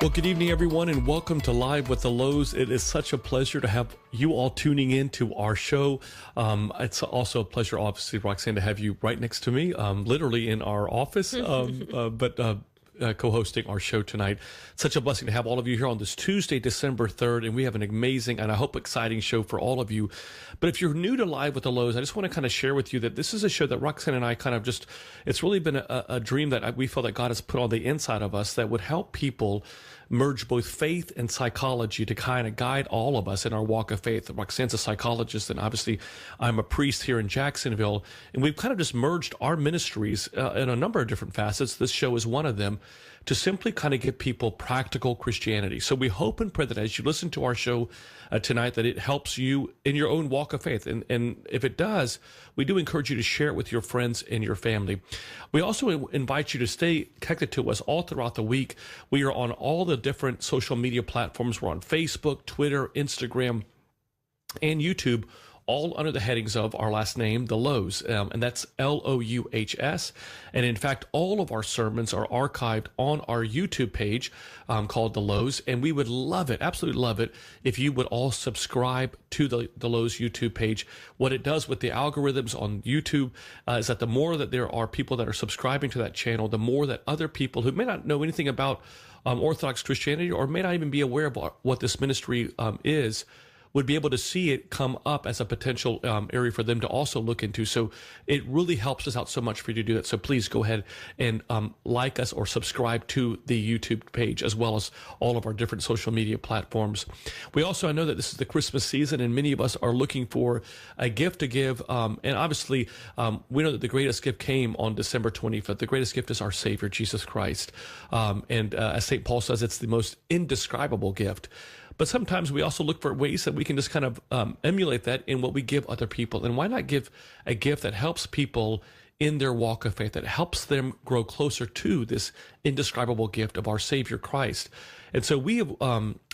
Well, good evening, everyone, and welcome to Live with the Louhs. It is such a pleasure to have you all tuning in to our show. It's also a pleasure, obviously, Roxanne, to have you right next to me, literally in our office, co-hosting our show tonight. Such a blessing to have all of you here on this Tuesday, December 3rd, and we have an amazing and I hope exciting show for all of you. But if you're new to Live with the Louhs, I just want to kind of share with you that this is a show that Roxanne and I kind of just, it's really been a dream that we feel that God has put on the inside of us that would help people merge both faith and psychology to kind of guide all of us in our walk of faith. Roxanne's a psychologist, and obviously I'm a priest here in Jacksonville, and we've kind of just merged our ministries in a number of different facets. This show is one of them, to simply kind of give people practical Christianity. So we hope and pray that as you listen to our show tonight, that it helps you in your own walk of faith. And if it does, we do encourage you to share it with your friends and your family. We also invite you to stay connected to us all throughout the week. We are on all the different social media platforms. We're on Facebook, Twitter, Instagram, and YouTube, all under the headings of our last name, the Louhs, and that's Louhs. And in fact, all of our sermons are archived on our YouTube page called the Louhs, and we would love it, absolutely love it, if you would all subscribe to the Louhs YouTube page. What it does with the algorithms on YouTube is that the more that there are people that are subscribing to that channel, the more that other people who may not know anything about Orthodox Christianity or may not even be aware of what this ministry is, would be able to see it come up as a potential area for them to also look into. So it really helps us out so much for you to do that. So please go ahead and like us or subscribe to the YouTube page, as well as all of our different social media platforms. We also, I know that this is the Christmas season, and many of us are looking for a gift to give. And obviously, we know that the greatest gift came on December 25th. The greatest gift is our Savior, Jesus Christ. And as St. Paul says, it's the most indescribable gift. But sometimes we also look for ways that we can just kind of emulate that in what we give other people. And why not give a gift that helps people in their walk of faith, that helps them grow closer to this indescribable gift of our Savior Christ? And so we have,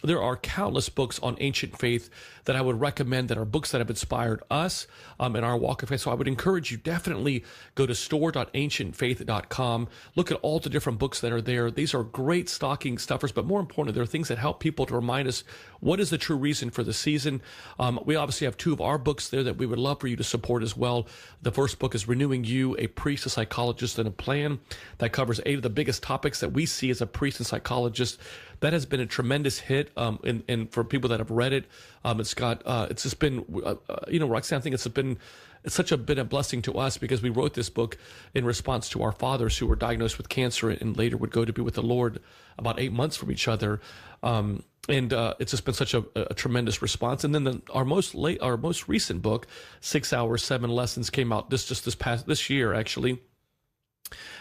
there are countless books on ancient faith that I would recommend, that are books that have inspired us in our walk of faith. So I would encourage you, definitely go to store.ancientfaith.com. Look at all the different books that are there. These are great stocking stuffers, but more importantly, they're things that help people to remind us what is the true reason for the season. We obviously have two of our books there that we would love for you to support as well. The first book is Renewing You, a Priest, a Psychologist, and a Plan. That covers 8 of the biggest topics that we see as a priest and psychologist. That has been a tremendous hit, and for people that have read it, it's just been, Roxanne, I think it's such been a blessing to us, because we wrote this book in response to our fathers who were diagnosed with cancer and later would go to be with the Lord about 8 months from each other. And it's just been such a tremendous response. And then our most recent book, 6 Hours, 7 Lessons, came out this year, actually.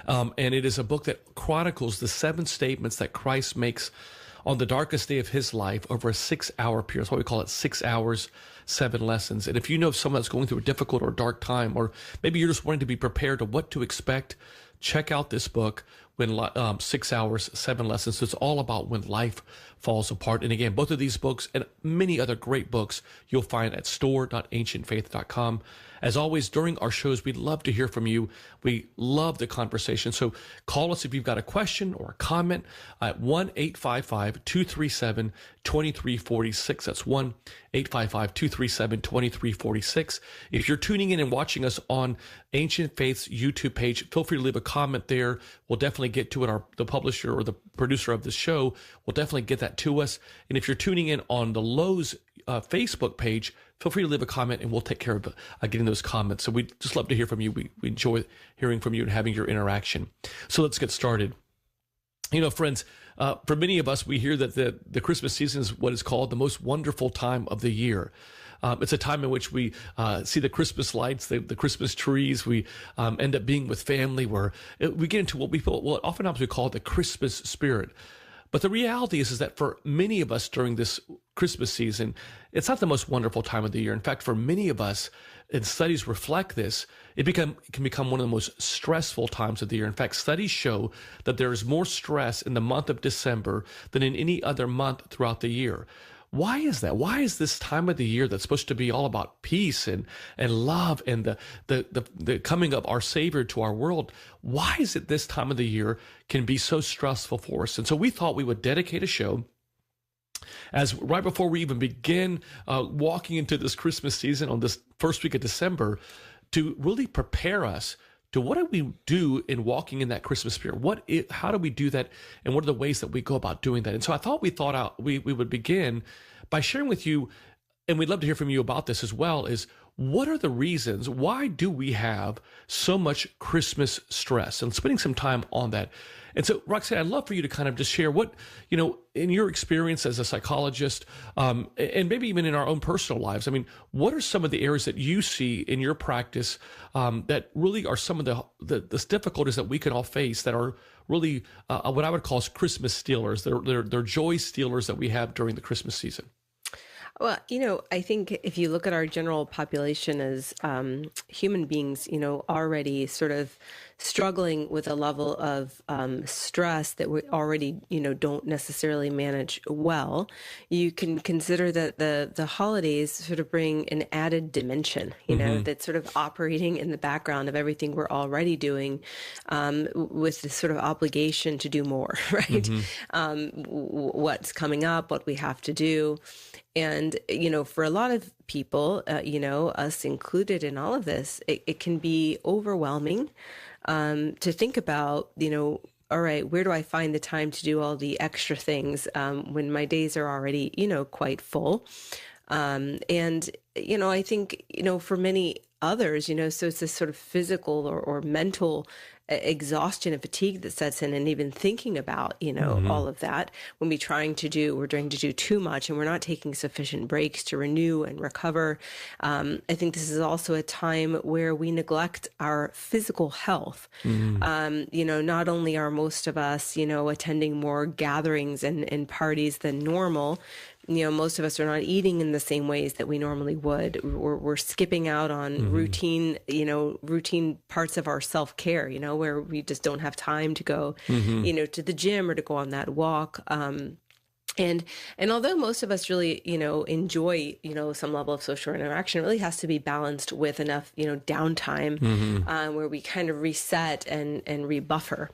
And it is a book that chronicles the 7 statements that Christ makes on the darkest day of his life over a 6-hour period. That's why we call it 6 Hours, 7 Lessons. And if you know someone that's going through a difficult or dark time, or maybe you're just wanting to be prepared to what to expect, check out this book, 6 Hours, 7 Lessons. So it's all about when life falls apart. And again, both of these books and many other great books you'll find at store.ancientfaith.com. As always, during our shows, we'd love to hear from you. We love the conversation. So call us if you've got a question or a comment at 1-855-237-2346. That's 1-855-237-2346. If you're tuning in and watching us on Ancient Faith's YouTube page, feel free to leave a comment there. We'll definitely get to it. The publisher or the producer of the show will definitely get that to us. And if you're tuning in on the Louhs Facebook page, feel free to leave a comment, and we'll take care of getting those comments. So we'd just love to hear from you. We enjoy hearing from you and having your interaction. So let's get started. Friends, for many of us, we hear that the Christmas season is what is called the most wonderful time of the year. It's a time in which we see the Christmas lights, the Christmas trees. We end up being with family, where we get into what oftentimes we call the Christmas spirit. But the reality is that for many of us during this Christmas season, it's not the most wonderful time of the year. In fact, for many of us, and studies reflect this, it can become one of the most stressful times of the year. In fact, studies show that there is more stress in the month of December than in any other month throughout the year. why is that? Why is this time of the year that's supposed to be all about peace and love and the coming of our Savior to our world? Why is it this time of the year can be so stressful for us? And so we thought we would dedicate a show as right before we even begin walking into this Christmas season on this first week of December to really prepare us to what do we do in walking in that Christmas spirit? How do we do that? And what are the ways that we go about doing that? And so I thought we would begin by sharing with you, and we'd love to hear from you about this as well, is what are the reasons? Why do we have so much Christmas stress? And spending some time on that. And so, Roxanne, I'd love for you to kind of just share what, in your experience as a psychologist, and maybe even in our own personal lives, I mean, what are some of the areas that you see in your practice that really are some of the difficulties that we can all face that are really what I would call Christmas stealers? They're joy stealers that we have during the Christmas season. Well, I think if you look at our general population as human beings, already sort of struggling with a level of stress that we already, don't necessarily manage well, you can consider that the holidays sort of bring an added dimension, that's sort of operating in the background of everything we're already doing, with this sort of obligation to do more, right? What's coming up, what we have to do. And, for a lot of people, us included in all of this, it can be overwhelming to think about, all right, where do I find the time to do all the extra things when my days are already, quite full? And, I think, for many others, so it's this sort of physical or mental exhaustion and fatigue that sets in, and even thinking about, all of that when we're trying to do too much and we're not taking sufficient breaks to renew and recover. I think this is also a time where we neglect our physical health. Not only are most of us, attending more gatherings and parties than normal, most of us are not eating in the same ways that we normally would. We're skipping out on routine parts of our self-care, where we just don't have time to go, to the gym or to go on that walk. And although most of us really, enjoy, some level of social interaction, it really has to be balanced with enough, downtime, where we kind of reset and rebuffer.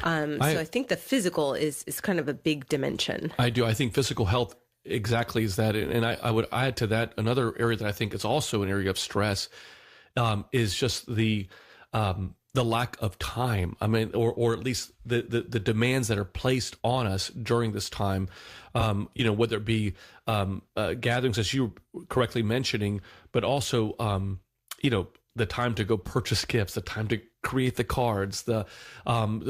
So I think the physical is kind of a big dimension. I do. I think physical health exactly is that. And I would add to that another area that I think is also an area of stress, is just the lack of time. I mean, or at least the demands that are placed on us during this time, whether it be gatherings, as you were correctly mentioning, but also, the time to go purchase gifts, the time to create the cards, the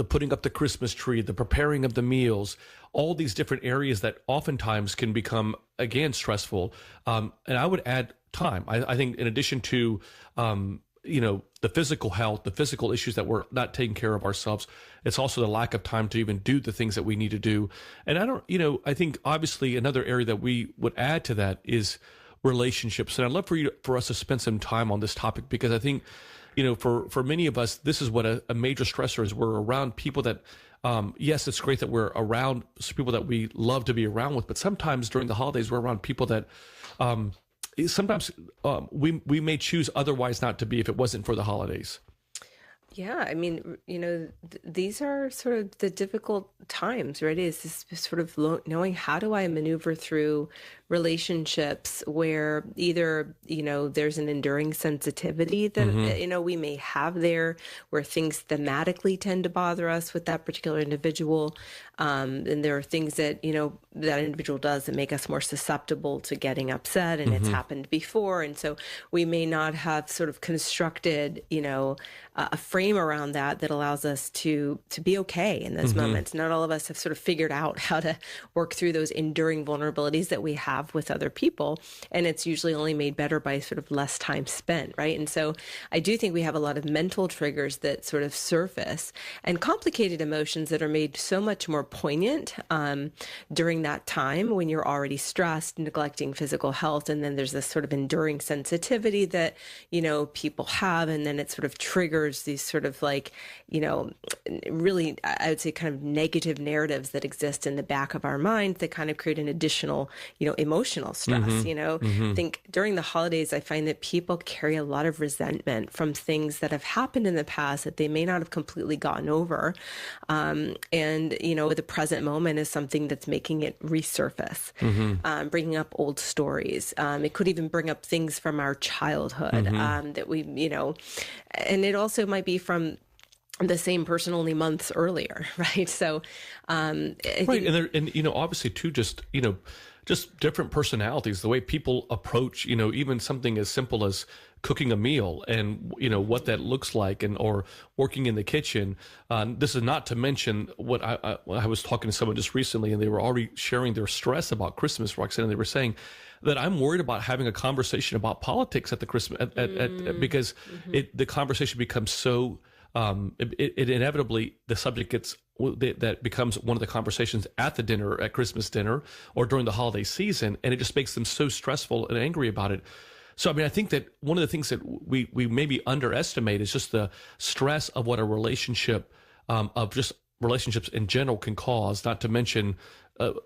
putting up the Christmas tree, the preparing of the meals, all these different areas that oftentimes can become, again, stressful. And I would add time. I think in addition to, the physical health, the physical issues that we're not taking care of ourselves, it's also the lack of time to even do the things that we need to do. And I think obviously another area that we would add to that is relationships. And I'd love for us to spend some time on this topic, because I think, for many of us, this is what a major stressor is. We're around people that, yes, it's great that we're around people that we love to be around with, but sometimes during the holidays, we're around people that, sometimes we may choose otherwise not to be if it wasn't for the holidays. Yeah, I mean, these are sort of the difficult times, right? Is this sort of knowing, how do I maneuver through relationships where either, there's an enduring sensitivity that, we may have there, where things thematically tend to bother us with that particular individual. And there are things that, that individual does that make us more susceptible to getting upset, and it's happened before. And so we may not have sort of constructed, a frame around that allows us to be okay in those moments. Not all of us have sort of figured out how to work through those enduring vulnerabilities that we have with other people. And it's usually only made better by sort of less time spent, right? And so I do think we have a lot of mental triggers that sort of surface, and complicated emotions that are made so much more poignant during that time when you're already stressed, neglecting physical health. And then there's this sort of enduring sensitivity that, people have, and then it sort of triggers anchors these sort of like, really, I would say kind of negative narratives that exist in the back of our minds that kind of create an additional, emotional stress. I think during the holidays, I find that people carry a lot of resentment from things that have happened in the past that they may not have completely gotten over. And, the present moment is something that's making it resurface, bringing up old stories. It could even bring up things from our childhood that we, and it also might be from the same person only months earlier, right? So, right, and obviously too, just different personalities, the way people approach, even something as simple as cooking a meal and, what that looks like, or working in the kitchen. This is not to mention what I was talking to someone just recently, and they were already sharing their stress about Christmas, Roxanne, and they were saying that I'm worried about having a conversation about politics at the Christmas, because the conversation becomes so, it inevitably, the subject that becomes one of the conversations at the dinner, at Christmas dinner, or during the holiday season, and it just makes them so stressful and angry about it. So, I think that one of the things that we maybe underestimate is just the stress of what a relationship, of just relationships in general can cause, not to mention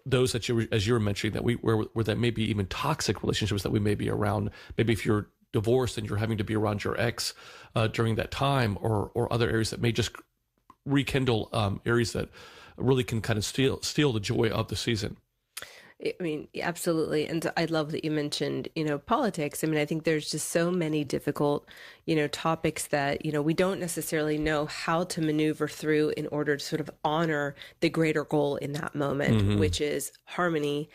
those that as you were mentioning, that where that may be even toxic relationships that we may be around. Maybe if you're divorced and you're having to be around your ex during that time, or other areas that may just rekindle areas that really can kind of steal the joy of the season. Absolutely. And I love that you mentioned, politics. I think there's just so many difficult, topics that, we don't necessarily know how to maneuver through in order to sort of honor the greater goal in that moment, which is harmony,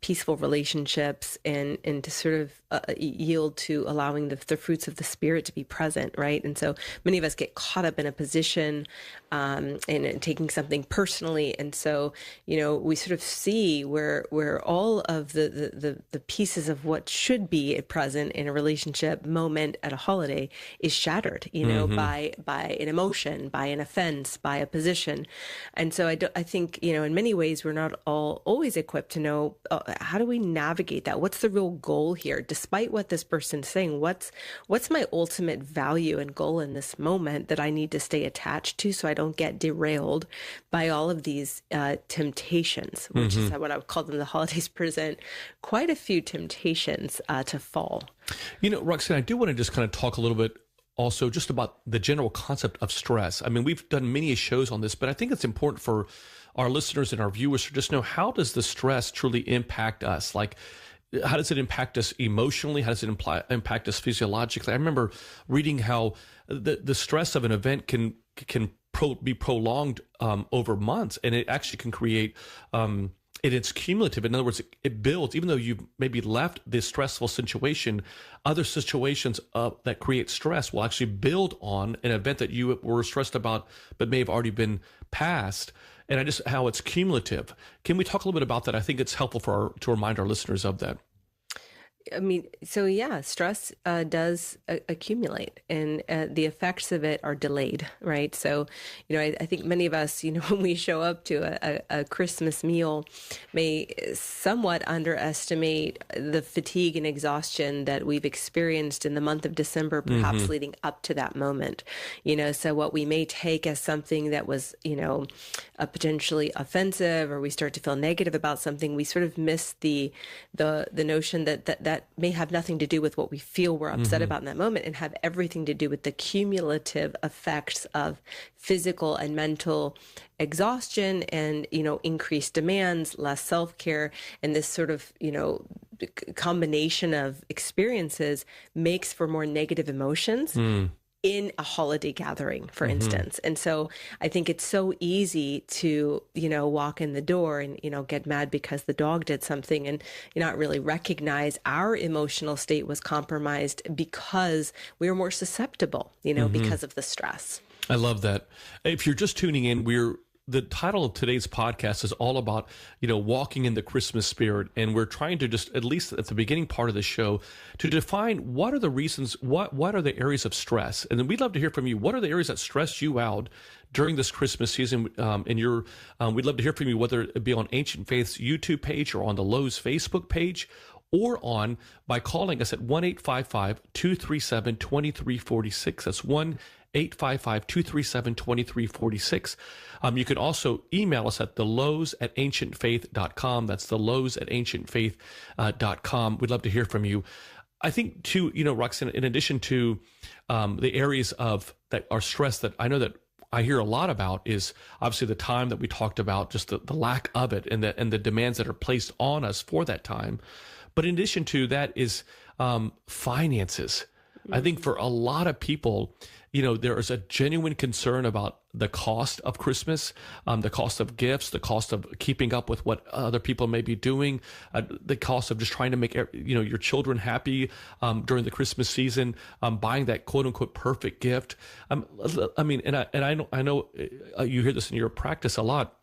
peaceful relationships, and to sort of yield to allowing the fruits of the Spirit to be present, right? And so many of us get caught up in a position and taking something personally, and so we sort of see where all of the pieces of what should be present in a relationship moment at a holiday is shattered, by an emotion, by an offense, by a position, and so I think in many ways we're not always equipped to know how do we navigate that? What's the real goal here? Despite what this person's saying, what's my ultimate value and goal in this moment that I need to stay attached to so I don't get derailed by all of these temptations, which is what I would call them. The holidays present quite a few temptations to fall. Roxanne, I do want to just kind of talk a little bit also just about the general concept of stress. We've done many shows on this, but I think it's important for our listeners and our viewers to just know, how does the stress truly impact us? Like, how does it impact us emotionally? How does it impact us physiologically? I remember reading how the stress of an event can be prolonged over months, and it actually can create it's cumulative. In other words, it builds. Even though you've maybe left this stressful situation, other situations that create stress will actually build on an event that you were stressed about but may have already been passed. And how it's cumulative. Can we talk a little bit about that? I think it's helpful to remind our listeners of that. Stress does accumulate, and the effects of it are delayed, right? So, I think many of us, when we show up to a Christmas meal, may somewhat underestimate the fatigue and exhaustion that we've experienced in the month of December, perhaps leading up to that moment. So what we may take as something that was, potentially offensive, or we start to feel negative about something, we sort of miss the notion that may have nothing to do with what we feel we're upset about in that moment, and have everything to do with the cumulative effects of physical and mental exhaustion and, increased demands, less self-care, and this sort of, combination of experiences makes for more negative emotions in a holiday gathering, for instance. And so I think it's so easy to, walk in the door and, get mad because the dog did something, and not really recognize our emotional state was compromised because we were more susceptible, because of the stress. I love that. If you're just tuning in, the title of today's podcast is all about, walking in the Christmas spirit. And we're trying to just, at least at the beginning part of the show, to define what are the reasons, what are the areas of stress. And then we'd love to hear from you. What are the areas that stress you out during this Christmas season? We'd love to hear from you, whether it be on Ancient Faith's YouTube page or on the Louhs Facebook page, or by calling us at 1-855-237-2346. That's 855-237-2346. You can also email us at thelouhs@ancientfaith.com. That's thelouhs@ancientfaith.com. We'd love to hear from you. I think too, Roxanne, in addition to the areas of that are stress that I know that I hear a lot about is obviously the time that we talked about, just the lack of it and the demands that are placed on us for that time. But in addition to that is finances. I think for a lot of people, there is a genuine concern about the cost of Christmas, the cost of gifts, the cost of keeping up with what other people may be doing, the cost of just trying to make your children happy during the Christmas season, buying that quote unquote perfect gift. I know you hear this in your practice a lot.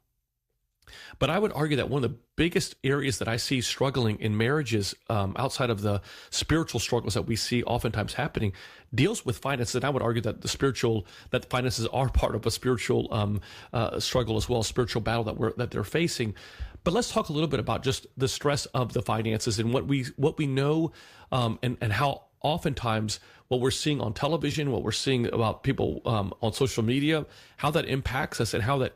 But I would argue that one of the biggest areas that I see struggling in marriages, outside of the spiritual struggles that we see oftentimes happening, deals with finances. And I would argue that that finances are part of a spiritual struggle as well, spiritual battle that they're facing. But let's talk a little bit about just the stress of the finances and what we know, and how oftentimes what we're seeing on television, what we're seeing about people on social media, how that impacts us and how that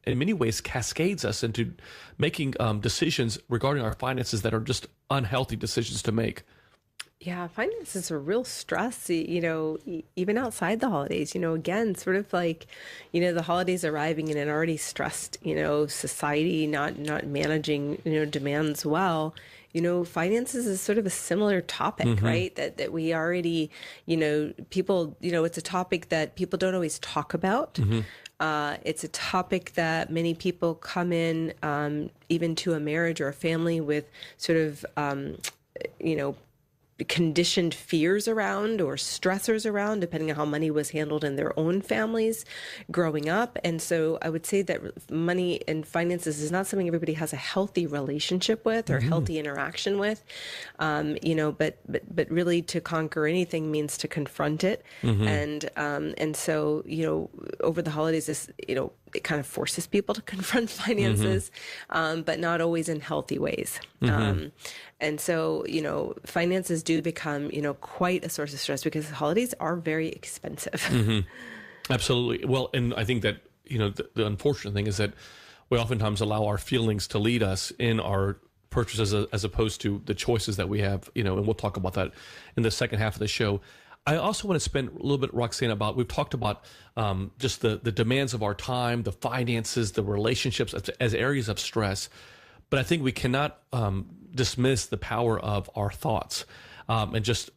in many ways cascades us into making decisions regarding our finances that are just unhealthy decisions to make. Yeah, finances are real stress, even outside the holidays, again, sort of like, the holidays arriving in an already stressed, society, not managing, demands well. Finances is sort of a similar topic, right? That we already, people, it's a topic that people don't always talk about. It's a topic that many people come in, even to a marriage or a family with sort of, conditioned fears around or stressors around, depending on how money was handled in their own families growing up. And so I would say that money and finances is not something everybody has a healthy relationship with or healthy interaction with. But really to conquer anything means to confront it. And so, over the holidays, this, it kind of forces people to confront finances, but not always in healthy ways. And so, finances do become, quite a source of stress because holidays are very expensive. Absolutely. Well, and I think that, the unfortunate thing is that we oftentimes allow our feelings to lead us in our purchases as opposed to the choices that we have, and we'll talk about that in the second half of the show. I also want to spend a little bit, Roxanne, we've talked about just the demands of our time, the finances, the relationships as areas of stress. But I think we cannot dismiss the power of our thoughts, and just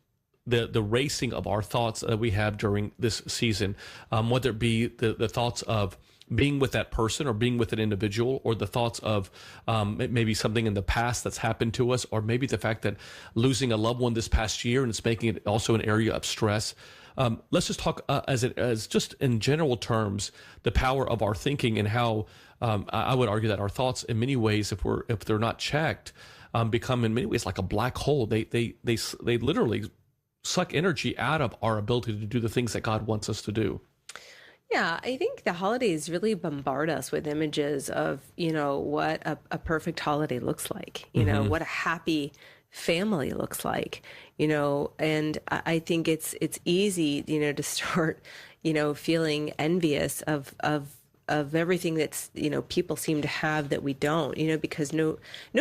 the racing of our thoughts that we have during this season, whether it be the thoughts of being with that person or being with an individual, or the thoughts of maybe something in the past that's happened to us, or maybe the fact that losing a loved one this past year and it's making it also an area of stress. Let's just talk as just in general terms, the power of our thinking and how I would argue that our thoughts, in many ways, if they're not checked, become in many ways like a black hole. They literally suck energy out of our ability to do the things that God wants us to do. Yeah, I think the holidays really bombard us with images of, what a perfect holiday looks like, what a happy family looks like, and I think it's easy, to start, feeling envious of everything that's, people seem to have that we don't, because no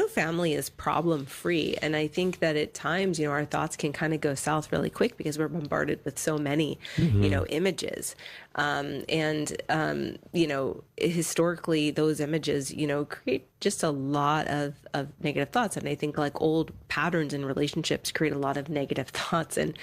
family is problem free. And I think that at times, our thoughts can kind of go south really quick because we're bombarded with so many, images. Historically those images, create just a lot of negative thoughts. And I think like old patterns in relationships create a lot of negative thoughts. And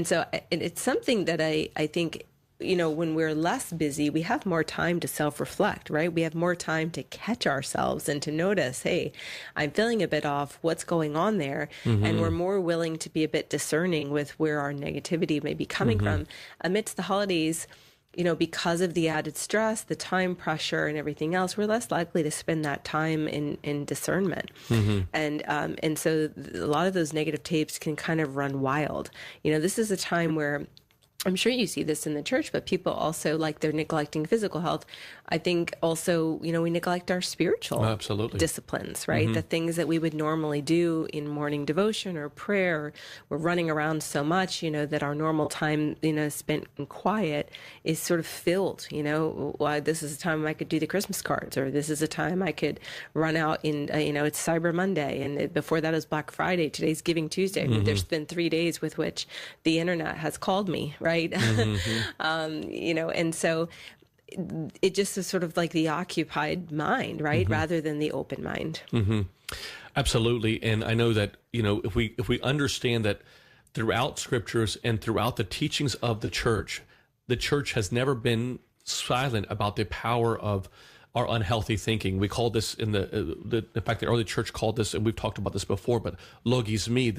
so it's something that I think, when we're less busy, we have more time to self-reflect, right? We have more time to catch ourselves and to notice, hey, I'm feeling a bit off. What's going on there? And we're more willing to be a bit discerning with where our negativity may be coming from amidst the holidays. Because of the added stress, the time pressure and everything else, we're less likely to spend that time in discernment. And so a lot of those negative tapes can kind of run wild. This is a time where I'm sure you see this in the church, but people also, like, they're neglecting physical health. I think also, we neglect our spiritual Absolutely. disciplines, right? The things that we would normally do in morning devotion or prayer. We're running around so much, that our normal time, spent in quiet is sort of filled, why this is a time I could do the Christmas cards, or this is a time I could run out in, it's Cyber Monday. And before that is Black Friday. Today's Giving Tuesday. I mean, there's been 3 days with which the internet has called me, right? And so it just is sort of like the occupied mind, right? Rather than the open mind. Absolutely. And I know that, if we understand that throughout scriptures and throughout the teachings of the church has never been silent about the power of our unhealthy thinking. We call this in the fact, the early church called this, and we've talked about this before, but logisme,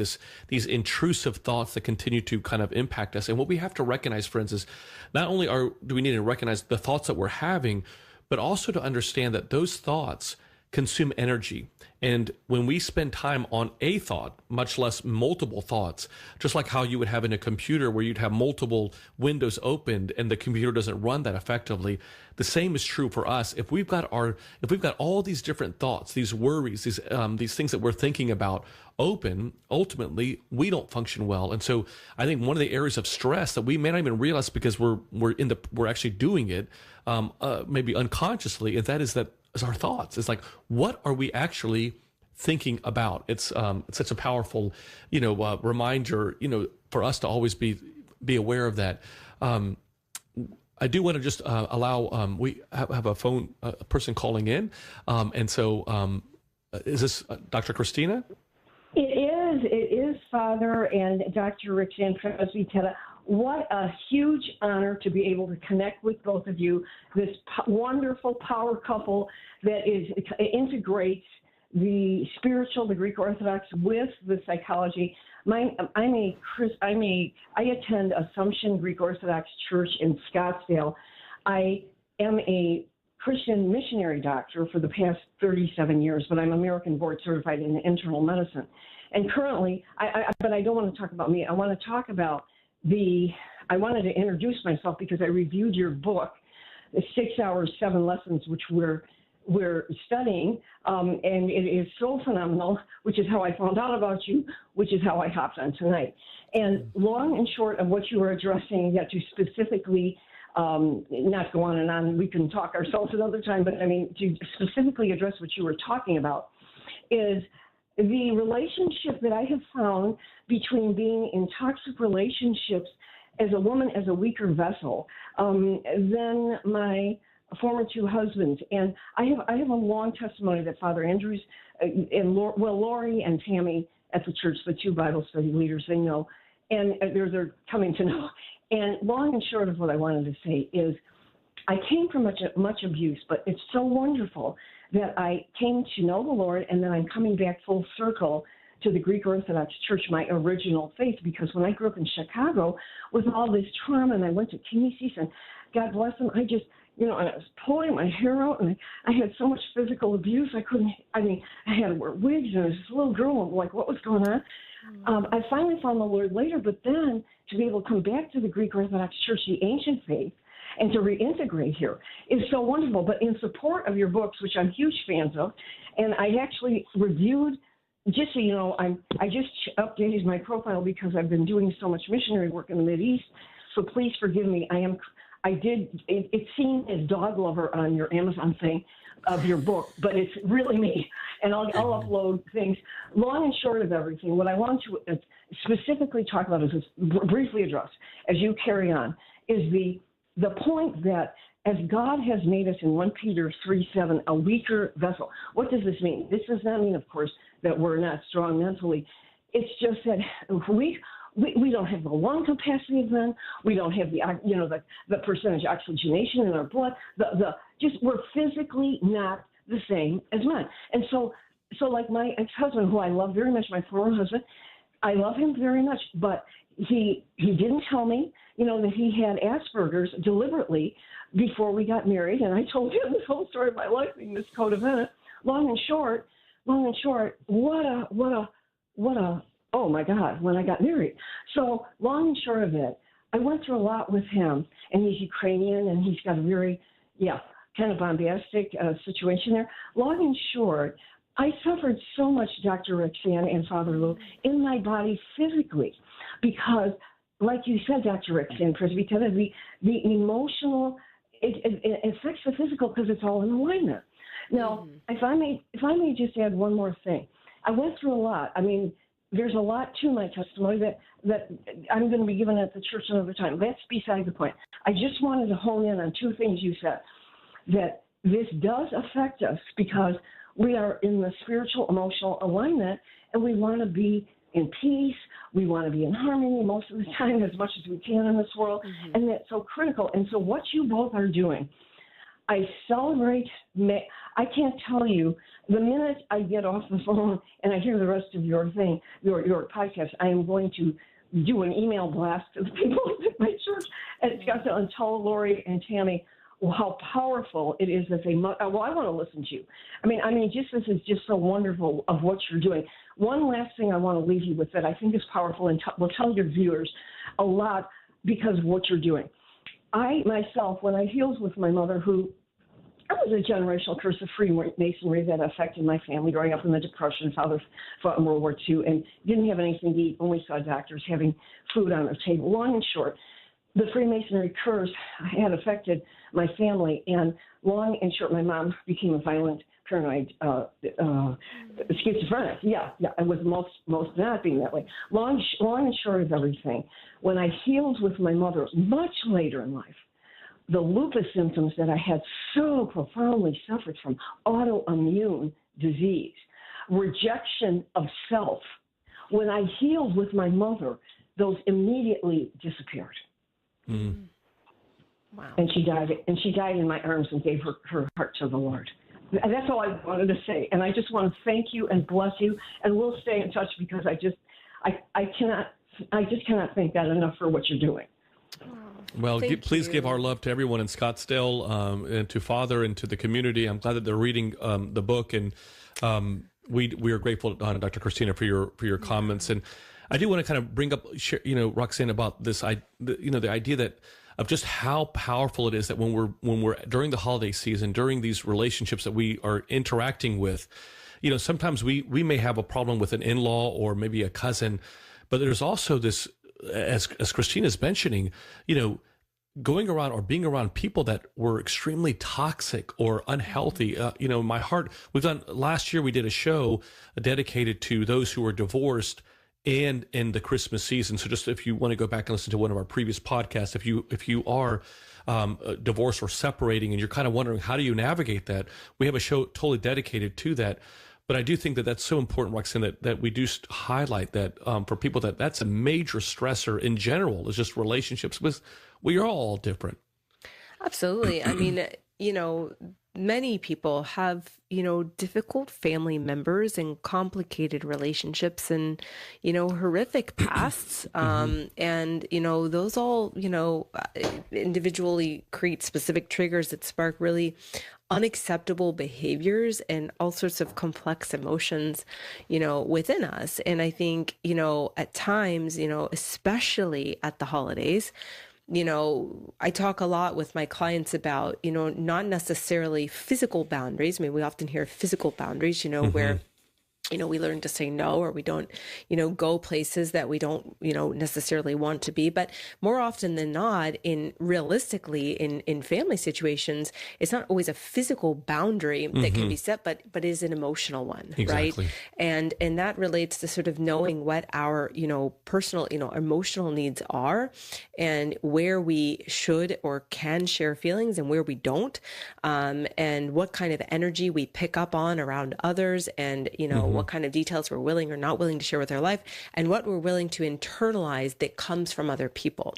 these intrusive thoughts that continue to kind of impact us. And what we have to recognize, friends, is not only do we need to recognize the thoughts that we're having, but also to understand that those thoughts consume energy. And when we spend time on a thought, much less multiple thoughts, just like how you would have in a computer where you'd have multiple windows opened and the computer doesn't run that effectively, the same is true for us. If we've got all these different thoughts, these worries, these things that we're thinking about open, ultimately we don't function well. And so I think one of the areas of stress that we may not even realize because we're actually doing it, maybe unconsciously, and that is our thoughts. It's like, what are we actually thinking about? It's such a powerful, reminder, for us to always be aware of that. I do want to just allow, we have a phone person calling in. And so is this Dr. Christina? It is, Father and Dr. Rick Presbytera. What a huge honor to be able to connect with both of you, this wonderful power couple that integrates the spiritual, the Greek Orthodox, with the psychology. I attend Assumption Greek Orthodox Church in Scottsdale. I am a Christian missionary doctor for the past 37 years, but I'm American board certified in internal medicine. And currently, but I don't want to talk about me. I want to talk about I wanted to introduce myself because I reviewed your book, the 6 Hours, 7 Lessons, which we're studying, and it is so phenomenal, which is how I found out about you, which is how I hopped on tonight. And long and short of what you were addressing, yet to specifically, not go on and on, we can talk ourselves another time, but I mean, to specifically address what you were talking about is the relationship that I have found between being in toxic relationships as a woman, as a weaker vessel, than my former 2 husbands. And I have a long testimony that Father Andrews and Lori and Tammy at the church, the 2 Bible study leaders, they know, and they're coming to know. And long and short of what I wanted to say is I came from much abuse, but it's so wonderful that I came to know the Lord, and then I'm coming back full circle to the Greek Orthodox Church, my original faith, because when I grew up in Chicago with all this trauma, and I went to Kinesis, and God bless them, I just, and I was pulling my hair out, and I had so much physical abuse, I had to wear wigs, and I was this little girl, and like, what was going on? I finally found the Lord later, but then to be able to come back to the Greek Orthodox Church, the ancient faith, and to reintegrate here is so wonderful. But in support of your books, which I'm huge fans of, and I actually reviewed, just so you know, I just updated my profile because I've been doing so much missionary work in the Mideast. So please forgive me. It seemed as dog lover on your Amazon thing of your book, but it's really me. And I'll upload things. Long and short of everything, what I want to specifically talk about is briefly address as you carry on is the point that as God has made us in 1 Peter 3:7 a weaker vessel. What does this mean? This does not mean, of course, that we're not strong mentally. It's just that we don't have the lung capacity of men. We don't have the percentage oxygenation in our blood. We're physically not the same as men. And so like my ex-husband, who I love very much, my former husband, I love him very much, but he didn't tell me, that he had Asperger's deliberately before we got married. And I told him this whole story of my life being this codependent. Long and short, what a, oh my God, when I got married. So long and short of it, I went through a lot with him, and he's Ukrainian, and he's got a very, kind of bombastic situation there. Long and short, I suffered so much, Dr. Roxanne and Father Lou, in my body physically because, like you said, Dr. Roxanne, because of the emotional, it affects the physical because it's all in alignment. Now, if I may just add one more thing. I went through a lot. I mean, there's a lot to my testimony that I'm going to be given at the church another time. That's beside the point. I just wanted to hone in on two things you said, that this does affect us because we are in the spiritual, emotional alignment, and we want to be in peace. We want to be in harmony most of the time as much as we can in this world, and that's so critical. And so what you both are doing, I celebrate. I can't tell you, the minute I get off the phone and I hear the rest of your thing, your podcast, I am going to do an email blast to the people at my church at Scottsdale and tell Lori and Tammy how powerful it is that they I want to listen to you. I mean, this is just so wonderful of what you're doing. One last thing I want to leave you with that I think is powerful and will tell your viewers a lot because of what you're doing. I, myself, when I healed with my mother, who was a generational curse of Freemasonry that affected my family growing up in the Depression. Father fought in World War II and didn't have anything to eat, only saw doctors having food on their table. Long and short, the Freemasonry curse had affected my family, and long and short, my mom became a violent, paranoid, schizophrenic. Yeah, and with most not being that way. Long and short of everything, when I healed with my mother much later in life, the lupus symptoms that I had so profoundly suffered from, autoimmune disease, rejection of self, when I healed with my mother, those immediately disappeared. Wow. And she died in my arms and gave her heart to the Lord. And that's all I wanted to say. And I just want to thank you and bless you. And we'll stay in touch because I just cannot thank God enough for what you're doing. Well, please give our love to everyone in Scottsdale, and to Father and to the community. I'm glad that they're reading the book, and we are grateful, Dr. Christina, for your comments. And I do want to kind of bring up, Roxanne, about this, the idea that of just how powerful it is that when we're during the holiday season, during these relationships that we are interacting with, sometimes we may have a problem with an in-law or maybe a cousin, but there's also this, as Christina's mentioning, going around or being around people that were extremely toxic or unhealthy. My heart, last year we did a show dedicated to those who were divorced and in the Christmas season. So just if you want to go back and listen to one of our previous podcasts, if you are divorced or separating and you're kind of wondering, how do you navigate that? We have a show totally dedicated to that. But I do think that that's so important, Roxanne, that we do highlight that for people that's a major stressor in general, is just relationships with, we are all different. Absolutely. I mean, many people have, difficult family members and complicated relationships and, horrific pasts. And, those all, individually create specific triggers that spark really unacceptable behaviors and all sorts of complex emotions, within us. And I think, at times, especially at the holidays, I talk a lot with my clients about, not necessarily physical boundaries. I mean, we often hear physical boundaries, where we learn to say no, or we don't, go places that we don't, necessarily want to be. But more often than not, realistically in family situations, it's not always a physical boundary that can be set, but is an emotional one, exactly. Right? And that relates to sort of knowing what our, personal, emotional needs are, and where we should or can share feelings and where we don't, and what kind of energy we pick up on around others, and, what kind of details we're willing or not willing to share with our life, and what we're willing to internalize that comes from other people.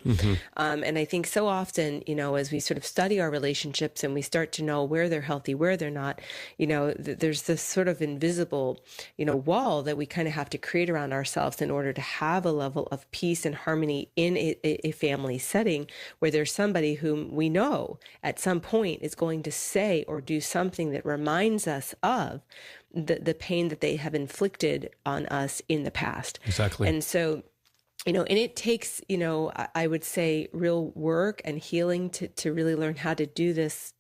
And I think so often, as we sort of study our relationships and we start to know where they're healthy, where they're not, there's this sort of invisible, wall that we kind of have to create around ourselves in order to have a level of peace and harmony in a family setting where there's somebody whom we know at some point is going to say or do something that reminds us of the pain that they have inflicted on us in the past. Exactly. And so and it takes, I would say real work and healing to really learn how to do this,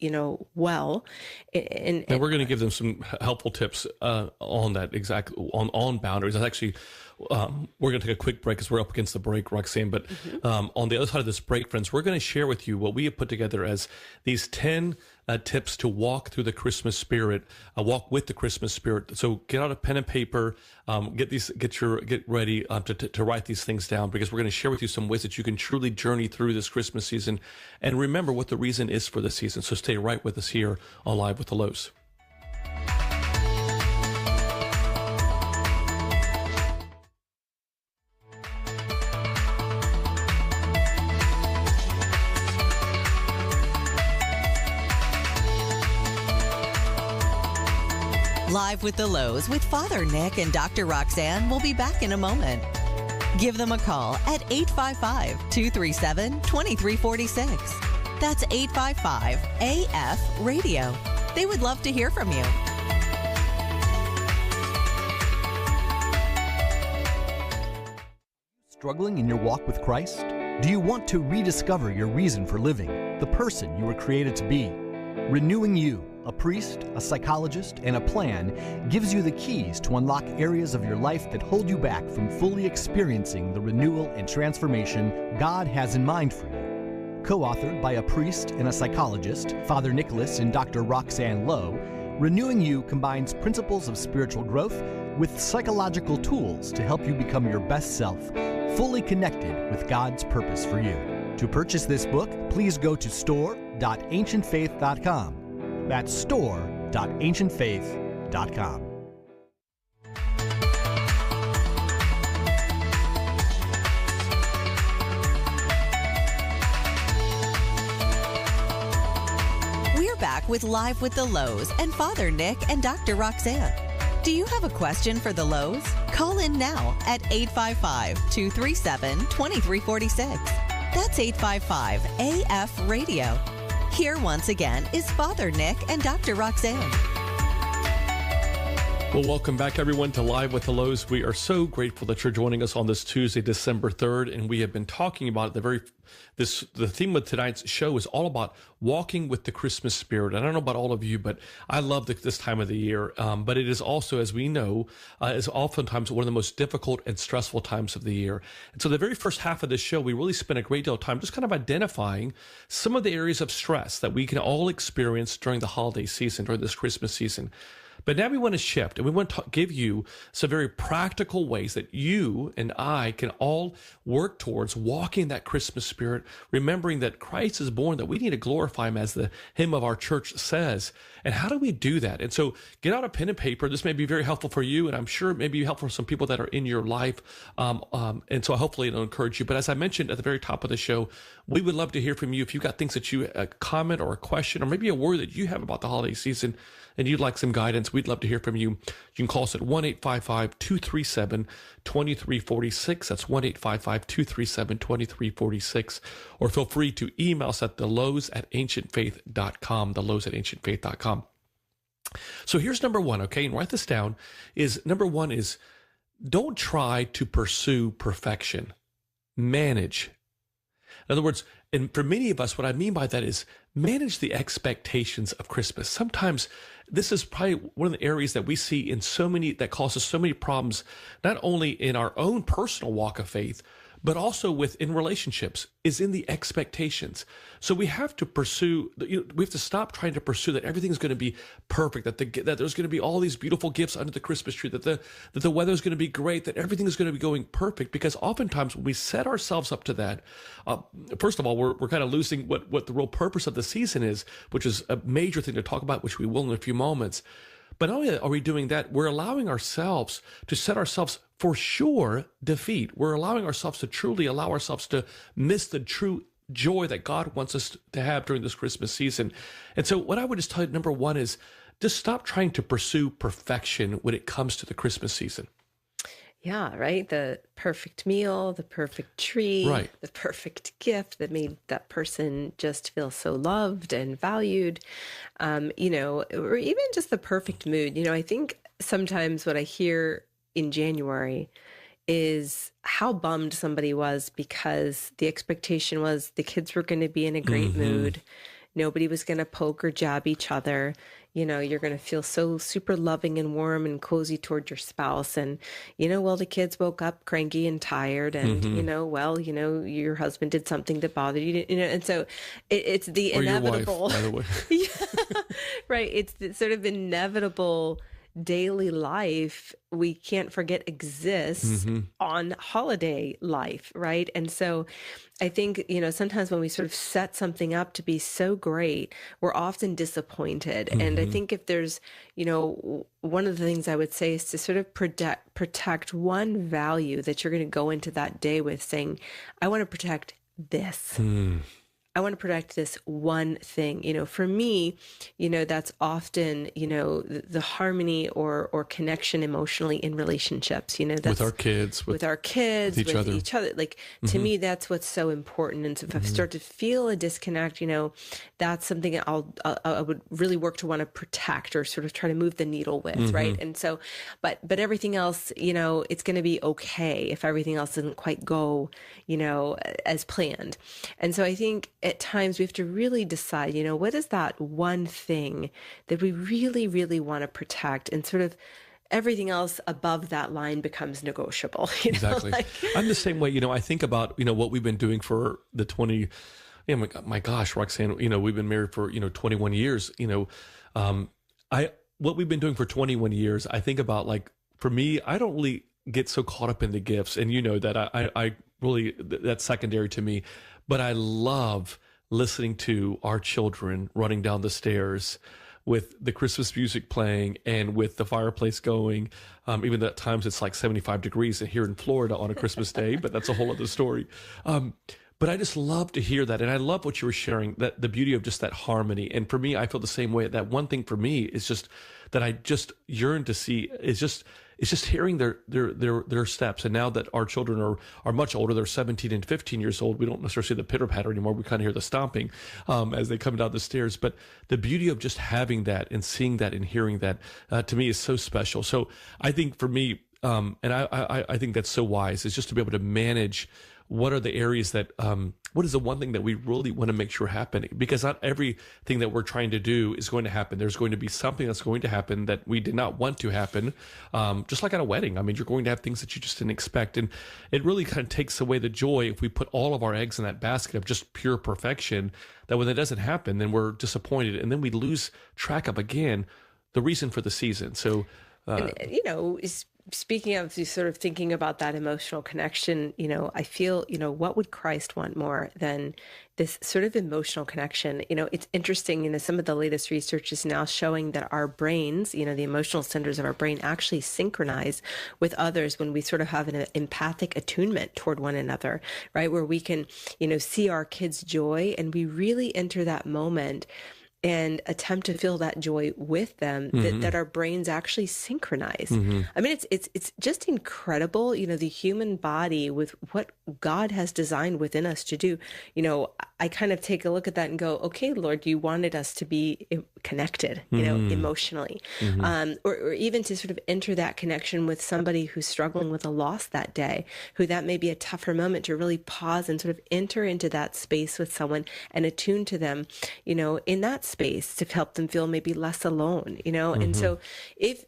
well. And we're going to give them some helpful tips on that, exactly on boundaries. That's actually, we're going to take a quick break because we're up against the break, Roxanne. But on the other side of this break, friends, we're going to share with you what we have put together as these 10 tips to walk through the Christmas spirit, walk with the Christmas spirit. So get out a pen and paper, get ready to write these things down, because we're going to share with you some ways that you can truly journey through this Christmas season and remember what the reason is for the season. So stay right with us here on Live with the Louhs. Live with the Louhs with Father Nick and Dr. Roxanne will be back in a moment. Give them a call at 855-237-2346. That's 855-AF-RADIO. They would love to hear from you. Struggling in your walk with Christ? Do you want to rediscover your reason for living, the person you were created to be? Renewing You, a priest, a psychologist, and a plan gives you the keys to unlock areas of your life that hold you back from fully experiencing the renewal and transformation God has in mind for you. Co-authored by a priest and a psychologist, Father Nicholas and Dr. Roxanne Lowe, Renewing You combines principles of spiritual growth with psychological tools to help you become your best self, fully connected with God's purpose for you. To purchase this book, please go to store.ancientfaith.com. That's store.ancientfaith.com. We're back with Live with the Louhs and Father Nick and Dr. Roxanne. Do you have a question for the Louhs? Call in now at 855-237-2346. That's 855-AF-RADIO. Here once again is Father Nick and Dr. Roxanne. Well, welcome back, everyone, to Live with the Louhs. We are so grateful that you're joining us on this Tuesday, December 3rd, and we have been talking about the theme of tonight's show is all about walking with the Christmas spirit. And I don't know about all of you, but I love this time of the year. But it is also, as we know, is oftentimes one of the most difficult and stressful times of the year. And so the very first half of this show, we really spent a great deal of time just kind of identifying some of the areas of stress that we can all experience during the holiday season, during this Christmas season. But now we want to shift, and we want to give you some very practical ways that you and I can all work towards walking that Christmas spirit, remembering that Christ is born, that we need to glorify him, as the hymn of our church says. And how do we do that? And so get out a pen and paper. This may be very helpful for you, and I'm sure it may be helpful for some people that are in your life. And so hopefully it'll encourage you. But as I mentioned at the very top of the show, we would love to hear from you. If you've got things that you comment or a question, or maybe a word that you have about the holiday season and you'd like some guidance, we'd love to hear from you. You can call us at 1-855-237-2346. That's 1-855-237-2346. Or feel free to email us at thelouhs@ancientfaith.com, thelouhs@ancientfaith.com. So here's number one, okay? And write this down. Number one is, don't try to pursue perfection. Manage. In other words, and for many of us, what I mean by that is manage the expectations of Christmas. Sometimes this is probably one of the areas that we see that causes so many problems, not only in our own personal walk of faith, but also in relationships, is in the expectations. So we have to pursue, we have to stop trying to pursue that everything's going to be perfect, that there's going to be all these beautiful gifts under the Christmas tree, that the weather is going to be great, that everything is going to be going perfect. Because oftentimes when we set ourselves up to that, first of all, we're kind of losing what the real purpose of the season is, which is a major thing to talk about, which we will in a few moments. But not only are we doing that, we're allowing ourselves to set ourselves for sure defeat. We're allowing ourselves to truly allow ourselves to miss the true joy that God wants us to have during this Christmas season. And so what I would just tell you, number one, is just stop trying to pursue perfection when it comes to the Christmas season. Yeah, right. The perfect meal, the perfect tree, right, the perfect gift that made that person just feel so loved and valued, or even just the perfect mood. I think sometimes what I hear in January is how bummed somebody was because the expectation was the kids were going to be in a great mood. Nobody was going to poke or jab each other. You know, you're going to feel so super loving and warm and cozy toward your spouse. And, you know, well, the kids woke up cranky and tired and, you know, well, you know, your husband did something that bothered you, you know, and so it's the or inevitable. Your wife, by the way. Yeah, right. It's the sort of inevitable daily life we can't forget exists on holiday life, right? And so I think, you know, sometimes when we sort of set something up to be so great, we're often disappointed. And I think if there's, you know, one of the things I would say is to sort of protect one value that you're going to go into that day with, saying, I want to protect this. I want to protect this one thing. You know, for me, you know, that's often, you know, the harmony or connection emotionally in relationships, you know, that's with our kids, with each other. Like, to me, that's what's so important. And so if I start to feel a disconnect, you know, that's something I would really work to want to protect or sort of try to move the needle with. Right. And so, but everything else, you know, it's going to be okay if everything else doesn't quite go, you know, as planned. And so I think at times we have to really decide, you know, what is that one thing that we really, really want to protect, and sort of everything else above that line becomes negotiable. You know? Exactly. I'm the same way. You know, I think about, you know, what we've been doing for the 20, you know, my gosh, Roxanne, you know, we've been married for, you know, 21 years, you know, what we've been doing for 21 years, I think about, like, for me, I don't really get so caught up in the gifts. And you know that I really, that's secondary to me. But I love listening to our children running down the stairs with the Christmas music playing and with the fireplace going. Even though at times it's like 75 degrees here in Florida on a Christmas day, but that's a whole other story. But I just love to hear that. And I love what you were sharing, that the beauty of just that harmony. And for me, I feel the same way. That one thing for me is just that I just yearn to see is just hearing their steps. And now that our children are much older, they're 17 and 15 years old, we don't necessarily see the pitter patter anymore. We kind of hear the stomping as they come down the stairs. But the beauty of just having that and seeing that and hearing that to me is so special. So I think for me, and I think that's so wise, is just to be able to manage what are the areas that, what is the one thing that we really want to make sure happening? Because not everything that we're trying to do is going to happen. There's going to be something that's going to happen that we did not want to happen. Just like at a wedding. I mean, you're going to have things that you just didn't expect. And it really kind of takes away the joy if we put all of our eggs in that basket of just pure perfection, that when that doesn't happen, then we're disappointed. And then we lose track of, again, the reason for the season. So, and, you know, speaking of sort of thinking about that emotional connection, you know, I feel, you know, what would Christ want more than this sort of emotional connection? You know, it's interesting, you know, some of the latest research is now showing that our brains, you know, the emotional centers of our brain actually synchronize with others when we sort of have an empathic attunement toward one another, right? Where we can, you know, see our kids' joy and we really enter that moment and attempt to feel that joy with them, that our brains actually synchronize. I mean, it's just incredible, you know, the human body with what God has designed within us to do. You know, I kind of take a look at that and go, okay, Lord, you wanted us to be connected, you know, emotionally, or even to sort of enter that connection with somebody who's struggling with a loss that day, who that may be a tougher moment, to really pause and sort of enter into that space with someone and attune to them, you know, in that space to help them feel maybe less alone, you know? And so if,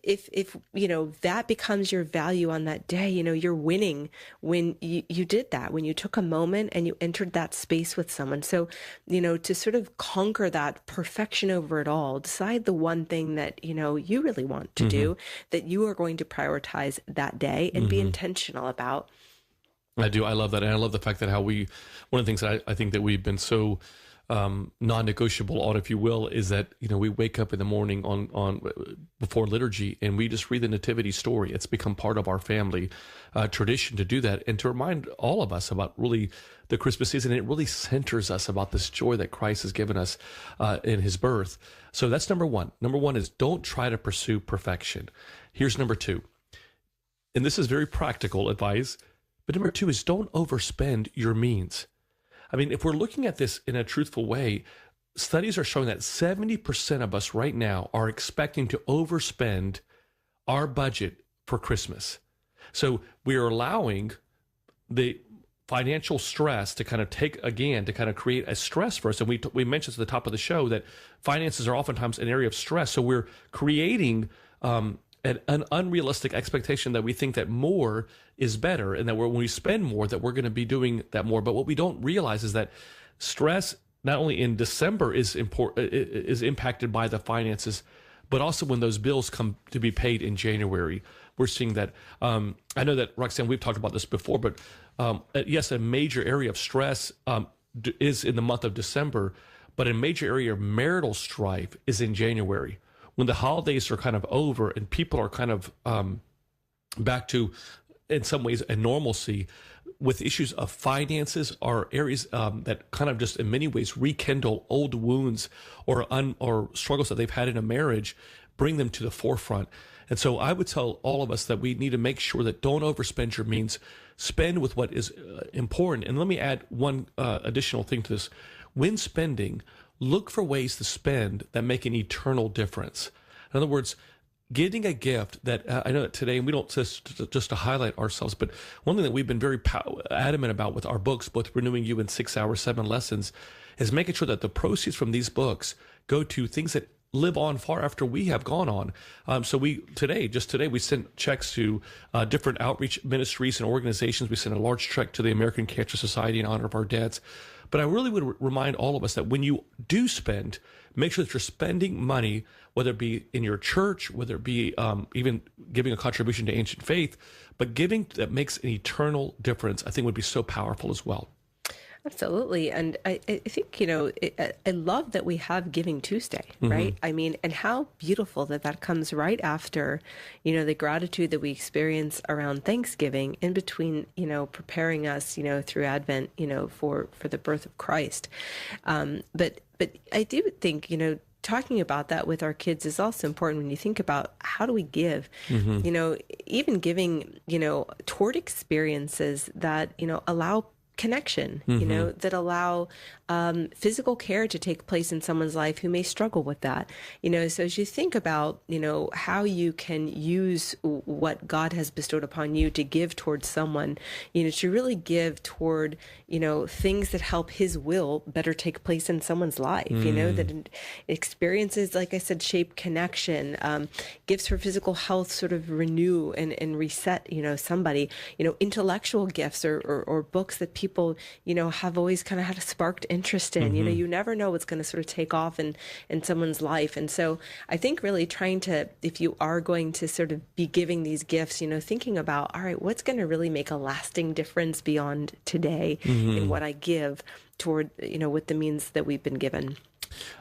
you know, that becomes your value on that day, you know, you're winning when you did that, when you took a moment and you entered that space with someone. So, you know, to sort of conquer that perfection over it all, decide the one thing that, you know, you really want to do, that you are going to prioritize that day and be intentional about. I do. I love that. And I love the fact that one of the things that I think that we've been so non-negotiable on, if you will, is that, you know, we wake up in the morning on before liturgy and we just read the nativity story. It's become part of our family tradition to do that and to remind all of us about really the Christmas season. And it really centers us about this joy that Christ has given us in his birth. So that's number one. Number one is don't try to pursue perfection. Here's number two. And this is very practical advice, but number two is don't overspend your means. I mean, if we're looking at this in a truthful way, studies are showing that 70% of us right now are expecting to overspend our budget for Christmas. So we are allowing the financial stress to kind of create a stress for us. And we mentioned at the top of the show that finances are oftentimes an area of stress. So we're creating an unrealistic expectation that we think that more is better, and that when we spend more, that we're going to be doing that more. But what we don't realize is that stress, not only in December, is impacted by the finances, but also when those bills come to be paid in January. We're seeing that. I know that, Roxanne, we've talked about this before, but yes, a major area of stress is in the month of December, but a major area of marital strife is in January, when the holidays are kind of over and people are kind of back to, in some ways, a normalcy. With issues of finances are areas that kind of just in many ways rekindle old wounds or struggles that they've had in a marriage, bring them to the forefront. And so I would tell all of us that we need to make sure that don't overspend your means. Spend with what is important. And let me add one additional thing to this. When spending, look for ways to spend that make an eternal difference. In other words, getting a gift that I know that today, and we don't just to highlight ourselves, but one thing that we've been very adamant about with our books, both Renewing You and 6 Hours, 7 Lessons, is making sure that the proceeds from these books go to things that live on far after we have gone on. So today we sent checks to different outreach ministries and organizations. We sent a large check to the American Cancer Society in honor of our dads. But I really would remind all of us that when you do spend, make sure that you're spending money, whether it be in your church, whether it be even giving a contribution to Ancient Faith, but giving that makes an eternal difference, I think would be so powerful as well. Absolutely. And I think, I love that we have Giving Tuesday, right? I mean, and how beautiful that comes right after, the gratitude that we experience around Thanksgiving, in between, preparing us, through Advent, for the birth of Christ. But I do think, talking about that with our kids is also important when you think about how do we give, even giving, toward experiences that, allow connection, that allow physical care to take place in someone's life who may struggle with that. So as you think about, how you can use what God has bestowed upon you to give towards someone, to really give toward, things that help His will better take place in someone's life, that experiences, like I said, shape connection, gifts for physical health sort of renew and reset, somebody, intellectual gifts or books that people, have always kind of had a sparked interest in. You never know what's going to sort of take off in someone's life. And so I think really trying to, if you are going to sort of be giving these gifts, thinking about, all right, what's going to really make a lasting difference beyond today in what I give toward, with the means that we've been given.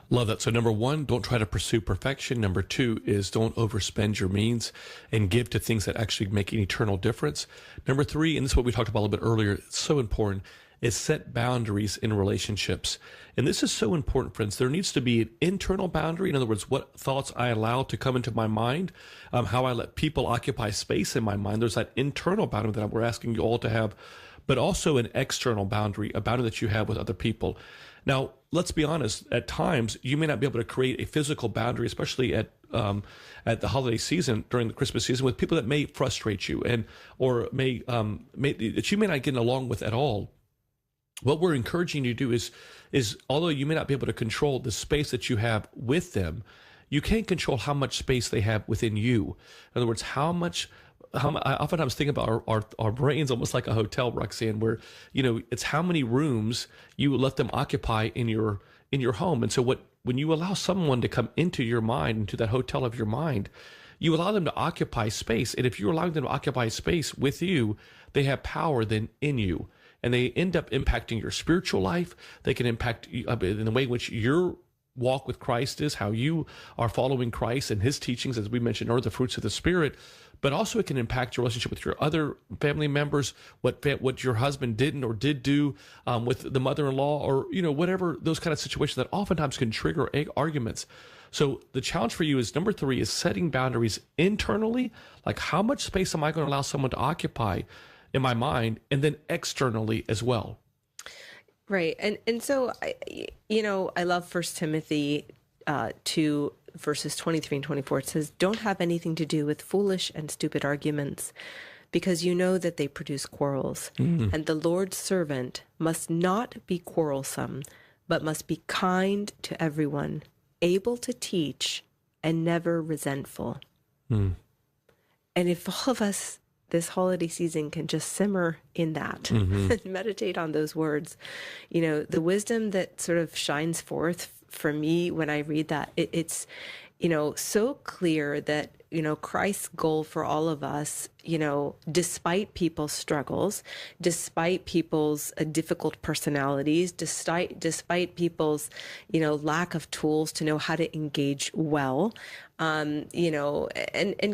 Love that. So number one, don't try to pursue perfection. Number two is don't overspend your means and give to things that actually make an eternal difference. Number three, and this is what we talked about a little bit earlier, it's so important, is set boundaries in relationships. And this is so important, friends. There needs to be an internal boundary. In other words, what thoughts I allow to come into my mind, how I let people occupy space in my mind. There's that internal boundary that we're asking you all to have, but also an external boundary, a boundary that you have with other people. Now, let's be honest, at times you may not be able to create a physical boundary, especially at the holiday season, during the Christmas season, with people that may frustrate you or may that you may not get along with at all. What we're encouraging you to do is although you may not be able to control the space that you have with them, you can control how much space they have within you. In other words, I oftentimes think about our brains almost like a hotel, Roxanne, where, it's how many rooms you let them occupy in your home. And so when you allow someone to come into your mind, into that hotel of your mind, you allow them to occupy space. And if you're allowing them to occupy space with you, they have power then in you. And they end up impacting your spiritual life. They can impact in the way in which your walk with Christ is, how you are following Christ and His teachings, as we mentioned, or the fruits of the Spirit. But also it can impact your relationship with your other family members, what your husband didn't or did do with the mother-in-law, or, whatever, those kind of situations that oftentimes can trigger arguments. So the challenge for you is, number three, is setting boundaries internally. Like, how much space am I going to allow someone to occupy in my mind, and then externally as well. Right. And so, I love 1 Timothy 2, verses 23 and 24. It says, don't have anything to do with foolish and stupid arguments, because you know that they produce quarrels. And the Lord's servant must not be quarrelsome, but must be kind to everyone, able to teach, and never resentful. And if all of us this holiday season can just simmer in that and meditate on those words, the wisdom that sort of shines forth for me when I read that, it's, so clear that, Christ's goal for all of us, despite people's struggles, despite people's difficult personalities, despite people's, lack of tools to know how to engage well, and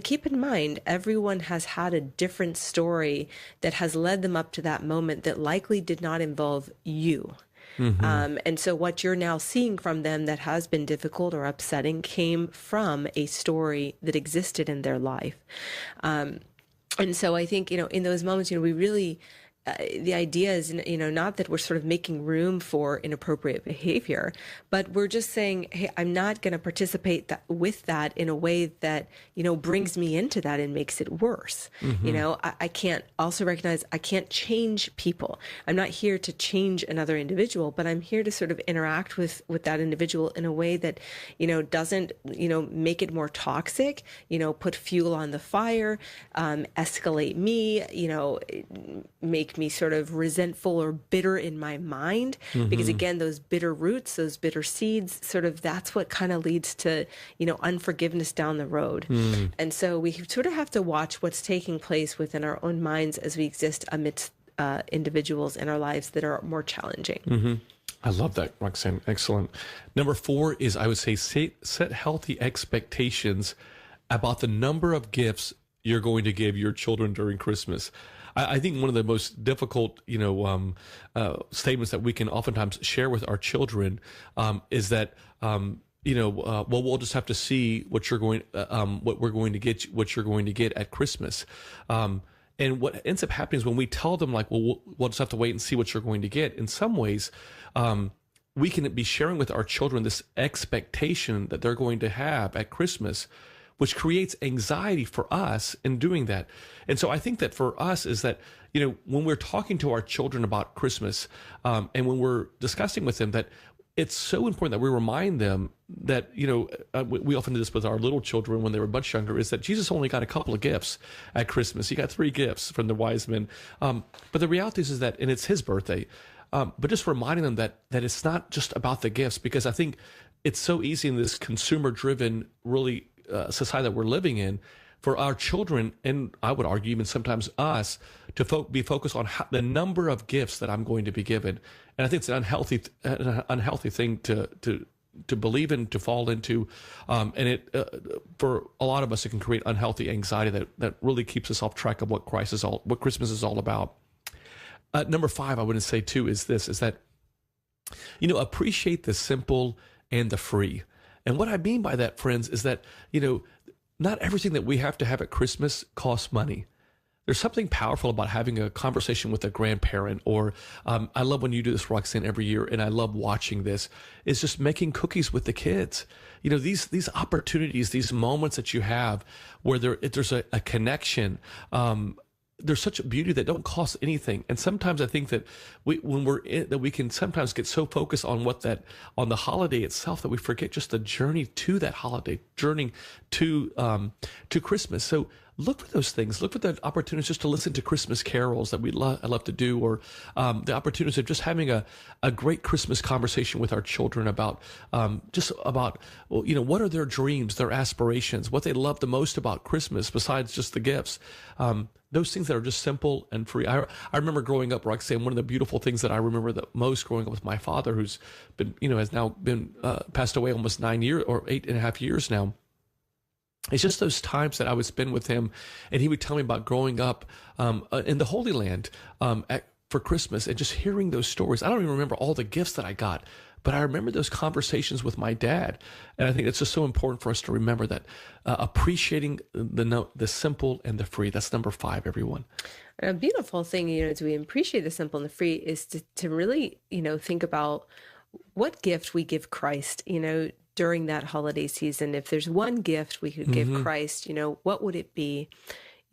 keep in mind, everyone has had a different story that has led them up to that moment that likely did not involve you. And so what you're now seeing from them that has been difficult or upsetting came from a story that existed in their life. And so I think, in those moments, we really, the idea is, not that we're sort of making room for inappropriate behavior, but we're just saying, hey, I'm not going to participate with that in a way that, brings me into that and makes it worse. I can't also recognize I can't change people. I'm not here to change another individual, but I'm here to sort of interact with that individual in a way that, doesn't, make it more toxic, put fuel on the fire, escalate me, make me sort of resentful or bitter in my mind, because again, those bitter roots, those bitter seeds, sort of that's what kind of leads to, unforgiveness down the road. And so we sort of have to watch what's taking place within our own minds as we exist amidst individuals in our lives that are more challenging. I love that, Roxanne. Excellent. Number 4 is, I would say, set healthy expectations about the number of gifts you're going to give your children during Christmas. I think one of the most difficult, statements that we can oftentimes share with our children is that, we'll just have to see what you're going to get at Christmas. And what ends up happening is when we tell them, like, we'll just have to wait and see what you're going to get. In some ways, we can be sharing with our children this expectation that they're going to have at Christmas, which creates anxiety for us in doing that. And so I think that for us is that, when we're talking to our children about Christmas, and when we're discussing with them, that it's so important that we remind them that, we often do this with our little children when they were much younger, is that Jesus only got a couple of gifts at Christmas. He got 3 gifts from the wise men. But the reality is that, and it's his birthday, but just reminding them that it's not just about the gifts, because I think it's so easy in this consumer-driven, really, society that we're living in, for our children, and I would argue even sometimes us, to be focused on the number of gifts that I'm going to be given. And I think it's an unhealthy thing to believe in, to fall into, and it for a lot of us, it can create unhealthy anxiety that really keeps us off track of what Christmas is all about. Number 5, I would say too, is that appreciate the simple and the free. And what I mean by that, friends, is that, not everything that we have to have at Christmas costs money. There's something powerful about having a conversation with a grandparent, or I love when you do this, Roxanne, every year, and I love watching this, is just making cookies with the kids. These opportunities, these moments that you have where there's a connection, there's such a beauty that don't cost anything. And sometimes I think that we can sometimes get so focused on on the holiday itself that we forget just the journey to that holiday, journey to Christmas. So look for those things. Look for the opportunities just to listen to Christmas carols that I love to do, or the opportunities of just having a great Christmas conversation with our children about what are their dreams, their aspirations, what they love the most about Christmas besides just the gifts. Those things that are just simple and free. I remember growing up, Roxanne, one of the beautiful things that I remember the most growing up with my father, who's been, has now been passed away almost 9 years or 8.5 years now. It's just those times that I would spend with him, and he would tell me about growing up in the Holy Land for Christmas, and just hearing those stories. I don't even remember all the gifts that I got, but I remember those conversations with my dad. And I think it's just so important for us to remember that appreciating the simple and the free. That's number 5, everyone. A beautiful thing, as we appreciate the simple and the free, is to really, think about what gift we give Christ, during that holiday season. If there's one gift we could give Christ, what would it be?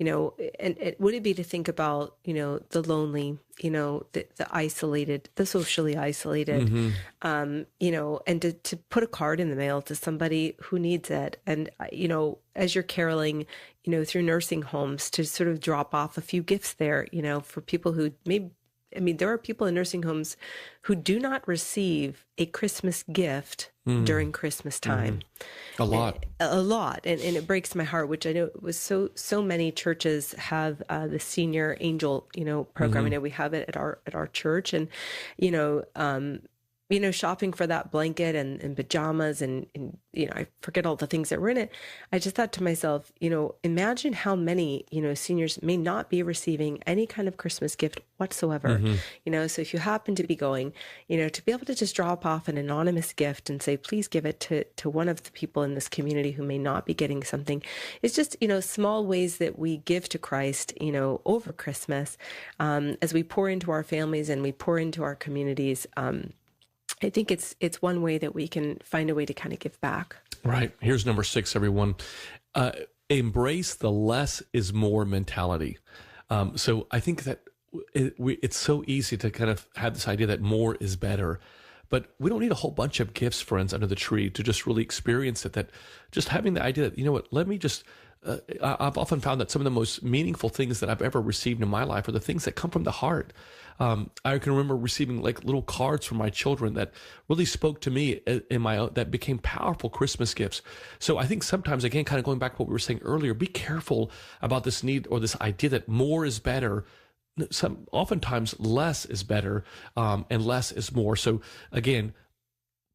and would it be to think about, the lonely, the isolated, the socially isolated, and to put a card in the mail to somebody who needs it. And, as you're caroling, through nursing homes, to sort of drop off a few gifts there, for people who there are people in nursing homes who do not receive a Christmas gift during Christmas time. A lot. And it breaks my heart, which I know it was so many churches have the senior angel, program. I know we have it at our church, and, shopping for that blanket and pajamas and, I forget all the things that were in it. I just thought to myself, imagine how many, seniors may not be receiving any kind of Christmas gift whatsoever. So if you happen to be going, to be able to just drop off an anonymous gift and say, please give it to one of the people in this community who may not be getting something. It's just, small ways that we give to Christ, over Christmas, as we pour into our families and we pour into our communities. I think it's one way that we can find a way to kind of give back. Right. Here's number 6, everyone. Embrace the less is more mentality. So I think that it's so easy to kind of have this idea that more is better. But we don't need a whole bunch of gifts, friends, under the tree to just really experience it. That just having the idea that, let me just... I've often found that some of the most meaningful things that I've ever received in my life are the things that come from the heart. I can remember receiving like little cards from my children that really spoke to me in my own, that became powerful Christmas gifts. So I think sometimes, again, kind of going back to what we were saying earlier, be careful about this need or this idea that more is better. Oftentimes less is better, and less is more. So again,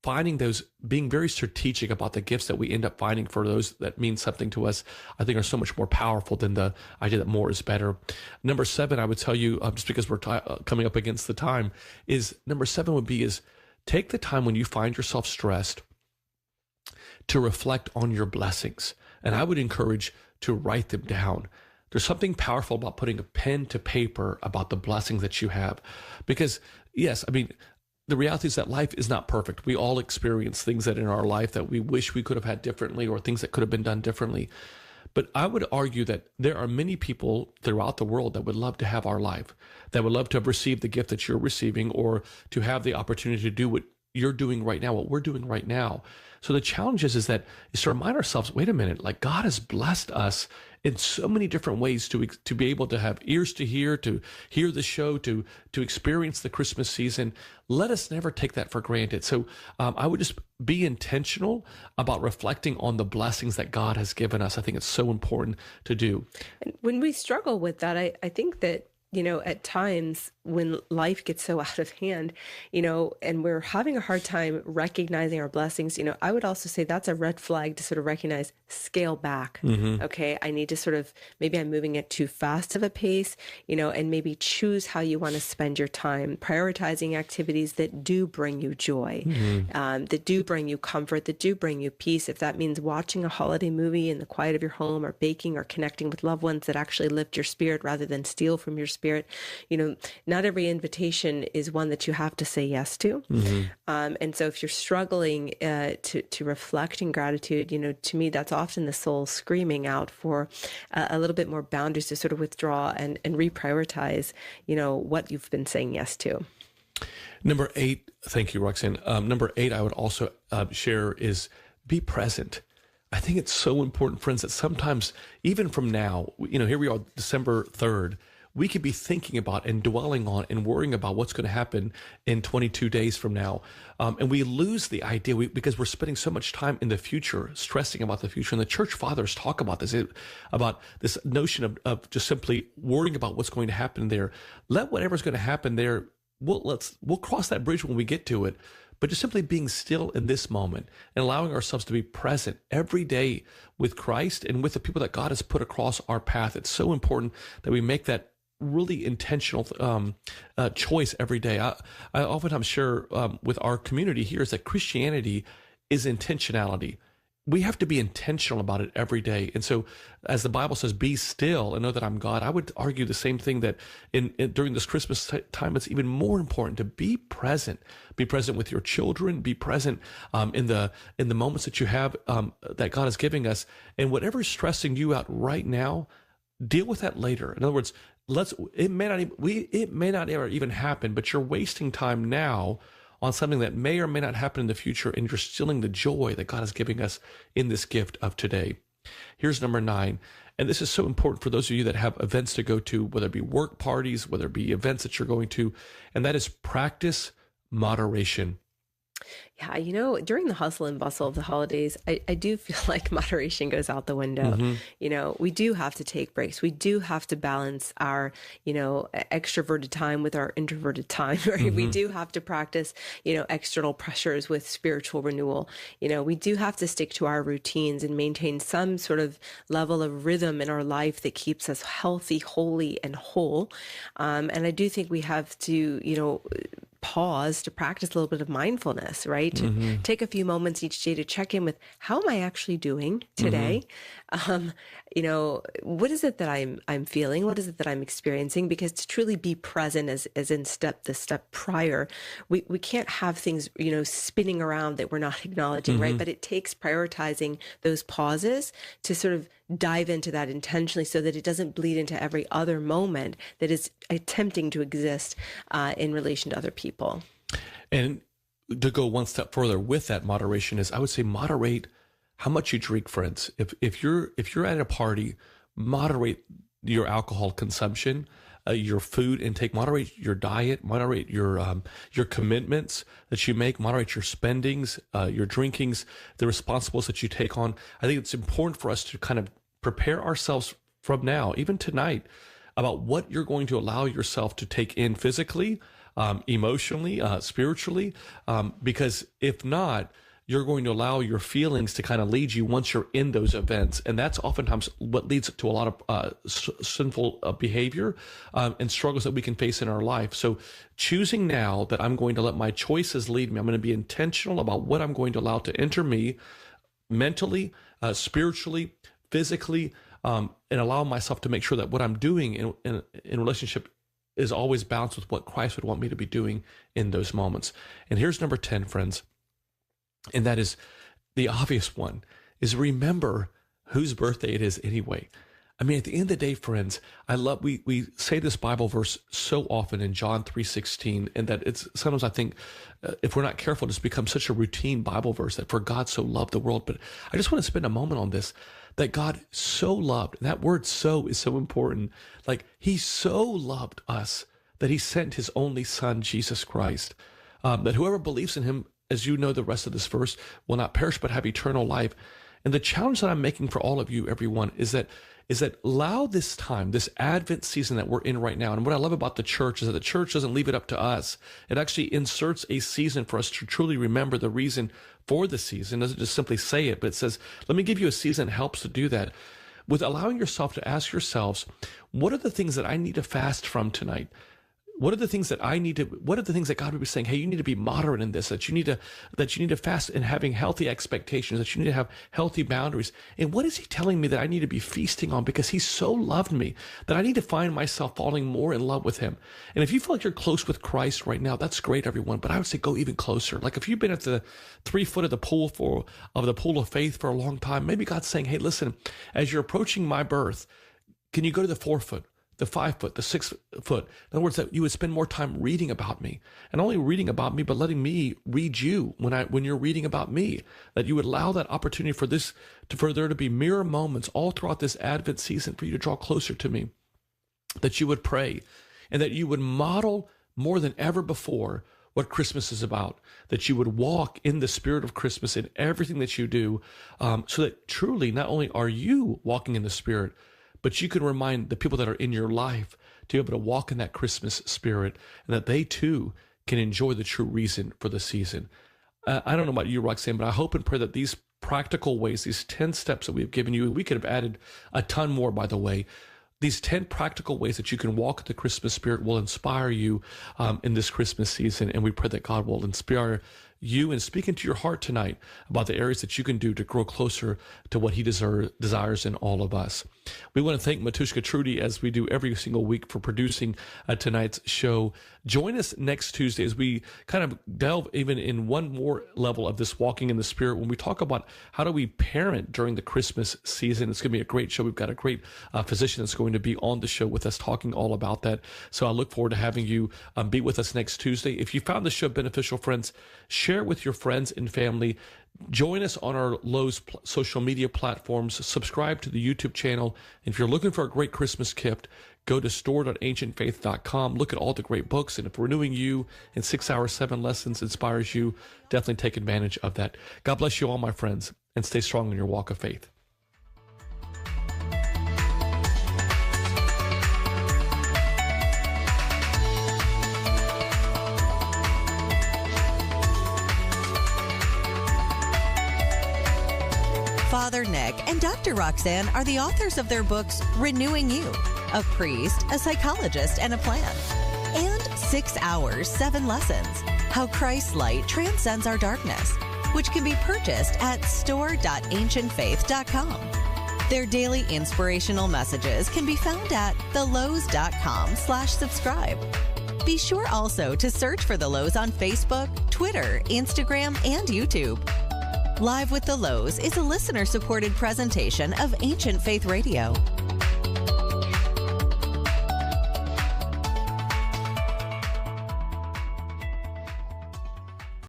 finding those, being very strategic about the gifts that we end up finding for those that mean something to us, I think are so much more powerful than the idea that more is better. Number 7, I would tell you, just because we're coming up against the time, is number 7 would be is take the time when you find yourself stressed to reflect on your blessings. And I would encourage to write them down. There's something powerful about putting a pen to paper about the blessings that you have. Because yes, the reality is that life is not perfect. We all experience things that in our life that we wish we could have had differently, or things that could have been done differently. But I would argue that there are many people throughout the world that would love to have our life, that would love to have received the gift that you're receiving, or to have the opportunity to do what you're doing right now, what we're doing right now. So the challenge is to remind ourselves, wait a minute, like God has blessed us in so many different ways to be able to have ears to hear the show, to experience the Christmas season. Let us never take that for granted. So I would just be intentional about reflecting on the blessings that God has given us. I think it's so important to do. And when we struggle with that, I think that, at times when life gets so out of hand, and we're having a hard time recognizing our blessings, I would also say that's a red flag to sort of recognize, scale back. Okay. I need to sort of, maybe I'm moving at too fast of a pace, and maybe choose how you want to spend your time, prioritizing activities that do bring you joy, that do bring you comfort, that do bring you peace. If that means watching a holiday movie in the quiet of your home, or baking, or connecting with loved ones that actually lift your spirit rather than steal from your spirit, not every invitation is one that you have to say yes to. And so if you're struggling to reflect in gratitude, to me, that's often the soul screaming out for a little bit more boundaries to sort of withdraw and reprioritize, what you've been saying yes to. Number 8, thank you, Roxanne. Number 8, I would also share is be present. I think it's so important, friends, that sometimes, even from now, here we are, December 3rd, we could be thinking about and dwelling on and worrying about what's going to happen in 22 days from now. And we lose the idea because we're spending so much time in the future, stressing about the future. And the church fathers talk about this, about this notion of just simply worrying about what's going to happen there. Let whatever's going to happen there, we'll cross that bridge when we get to it. But just simply being still in this moment and allowing ourselves to be present every day with Christ and with the people that God has put across our path. It's so important that we make that really intentional choice every day. I oftentimes share with our community here is that Christianity is intentionality. We have to be intentional about it every day. And so as the Bible says, be still and know that I'm God, I would argue the same thing, that during this Christmas time, it's even more important to be present. Be present with your children, be present in the moments that you have that God is giving us. And whatever's stressing you out right now, deal with that later. In other words, it may not ever even happen, but you're wasting time now on something that may or may not happen in the future, and you're stealing the joy that God is giving us in this gift of today. Here's number 9. And this is so important for those of you that have events to go to, whether it be work parties, whether it be events that you're going to, and that is practice moderation. Yeah, during the hustle and bustle of the holidays, I do feel like moderation goes out the window. We do have to take breaks. We do have to balance our, extroverted time with our introverted time, right? We do have to practice, external pressures with spiritual renewal. We do have to stick to our routines and maintain some sort of level of rhythm in our life that keeps us healthy, holy, and whole. And I do think we have to, pause to practice a little bit of mindfulness, right? To take a few moments each day to check in with, how am I actually doing today? What is it that I'm feeling? What is it that I'm experiencing? Because to truly be present as in the step prior, we can't have things, spinning around that we're not acknowledging, right? But it takes prioritizing those pauses to sort of dive into that intentionally so that it doesn't bleed into every other moment that is attempting to exist in relation to other people. And to go one step further with that moderation is, I would say, moderate how much you drink, friends. If you're at a party, moderate your alcohol consumption, your food intake, moderate your diet, moderate your commitments that you make, moderate your spendings, your drinkings, the responsibilities that you take on. I think it's important for us to kind of prepare ourselves from now, even tonight, about what you're going to allow yourself to take in physically, emotionally, spiritually, because if not, you're going to allow your feelings to kind of lead you once you're in those events. And that's oftentimes what leads to a lot of sinful behavior and struggles that we can face in our life. So choosing now that I'm going to let my choices lead me, I'm going to be intentional about what I'm going to allow to enter me mentally, spiritually, physically, and allow myself to make sure that what I'm doing in relationship is always balanced with what Christ would want me to be doing in those moments. And here's number 10, friends. And that is the obvious one, is remember whose birthday it is anyway. I mean, at the end of the day, friends, we say this Bible verse so often in John 3:16, and that it's sometimes, I think, if we're not careful, it's become such a routine Bible verse, that for God so loved the world. But I just want to spend a moment on this, that God so loved, and that word "so" is so important. Like, he so loved us that he sent his only son, Jesus Christ, that whoever believes in him, as you know the rest of this verse, will not perish but have eternal life. And the challenge that I'm making for all of you, everyone, is that allow this time, this Advent season that we're in right now. And what I love about the church is that the church doesn't leave it up to us. It actually inserts a season for us to truly remember the reason for the season. It doesn't just simply say it, but it says, let me give you a season that helps to do that. With allowing yourself to ask yourselves, what are the things that I need to fast from tonight? What are the things that God would be saying, hey, you need to be moderate in this, that you need to fast and having healthy expectations, that you need to have healthy boundaries. And what is he telling me that I need to be feasting on, because he so loved me that I need to find myself falling more in love with him? And if you feel like you're close with Christ right now, that's great, everyone. But I would say go even closer. Like, if you've been at the 3 foot of the pool of faith for a long time, maybe God's saying, hey, listen, as you're approaching my birth, can you go to the 4 foot? The 5 foot, the 6 foot. In other words, that you would spend more time reading about me, and not only reading about me, but letting me read you when you're reading about me. That you would allow that opportunity for there to be mirror moments all throughout this Advent season for you to draw closer to me. That you would pray, and that you would model more than ever before what Christmas is about. That you would walk in the spirit of Christmas in everything that you do, so that truly not only are you walking in the spirit, but you can remind the people that are in your life to be able to walk in that Christmas spirit, and that they too can enjoy the true reason for the season. I don't know about you, Roxanne, but I hope and pray that these practical ways, these 10 steps that we've given you, we could have added a ton more, by the way. These 10 practical ways that you can walk in the Christmas spirit will inspire you in this Christmas season. And we pray that God will inspire you and speak into your heart tonight about the areas that you can do to grow closer to what he desires in all of us. We want to thank Matushka Trudy, as we do every single week, for producing tonight's show. Join us next Tuesday as we kind of delve even in one more level of this walking in the Spirit when we talk about how do we parent during the Christmas season. It's going to be a great show. We've got a great physician that's going to be on the show with us talking all about that. So I look forward to having you be with us next Tuesday. If you found the show beneficial, friends, share it with your friends and family. Join us on our Louhs social media platforms. Subscribe to the YouTube channel. And if you're looking for a great Christmas gift, go to store.ancientfaith.com. Look at all the great books. And if Renewing You in 6 Hours, 7 Lessons inspires you, definitely take advantage of that. God bless you all, my friends, and stay strong in your walk of faith. Father Nick and Dr. Roxanne are the authors of their books Renewing You, a priest, a psychologist, and a plan, and 6 Hours, 7 Lessons, How Christ's Light Transcends Our Darkness, which can be purchased at store.ancientfaith.com. Their daily inspirational messages can be found at thelouhs.com/subscribe. Be sure also to search for The Louhs on Facebook, Twitter, Instagram, and YouTube. Live with the Louhs is a listener-supported presentation of Ancient Faith Radio.